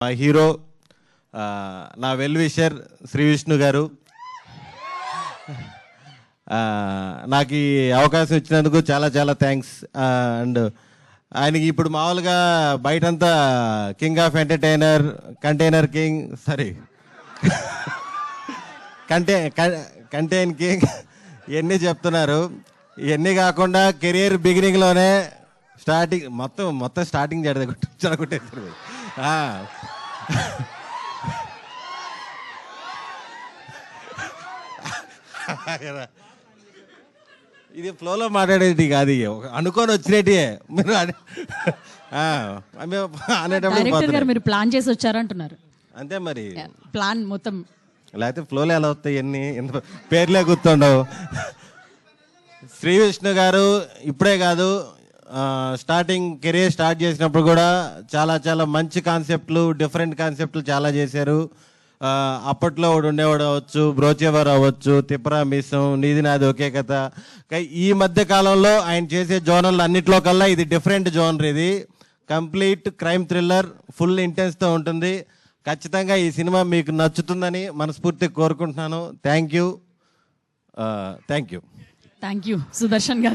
మా హీరో నా well wisher Shri Vishnu గారు నాకు ఈ అవకాశం ఇచ్చినందుకు చాలా చాలా థ్యాంక్స్. అండ్ ఆయనకి ఇప్పుడు మామూలుగా బయటంతా king of entertainer, container king, sorry contain king ఇవన్నీ చెప్తున్నారు. ఇవన్నీ కాకుండా కెరియర్ బిగినింగ్లోనే మొత్తం స్టార్టింగ్ చెడగొట్టేస్తారు. ఇది ఫ్లోలో మాట్లాడేది కాదు, అనుకొని వచ్చినట్టే మీరు అనేటప్పుడు మీరు ప్లాన్ చేసి వచ్చారంటున్నారు. అంతే మరి, ప్లాన్ మొత్తం లేకపోతే ఫ్లోలో ఎలా వస్తాయి, ఎన్ని పేర్లే గుర్తుండవు. శ్రీ విష్ణు గారు ఇప్పుడే కాదు, కెరీర్ స్టార్ట్ చేసినప్పుడు కూడా చాలా చాలా మంచి కాన్సెప్ట్లు, డిఫరెంట్ కాన్సెప్ట్లు చాలా చేశారు. అప్పట్లో ఒకడు ఉండేవాడు అవ్వచ్చు, బ్రోచేవర్ అవ్వచ్చు, తిప్పరా మిస్సం, నీది నాది ఒకే కథ. ఈ మధ్య కాలంలో ఆయన చేసే జోనర్లు అన్నిట్లో కల్లా ఇది డిఫరెంట్ జోనర్. ఇది కంప్లీట్ క్రైమ్ థ్రిల్లర్, ఫుల్ ఇంటెన్స్తో ఉంటుంది. ఖచ్చితంగా ఈ సినిమా మీకు నచ్చుతుందని మనస్ఫూర్తిగా కోరుకుంటున్నాను. థ్యాంక్ యూ సుదర్శన్ గారు.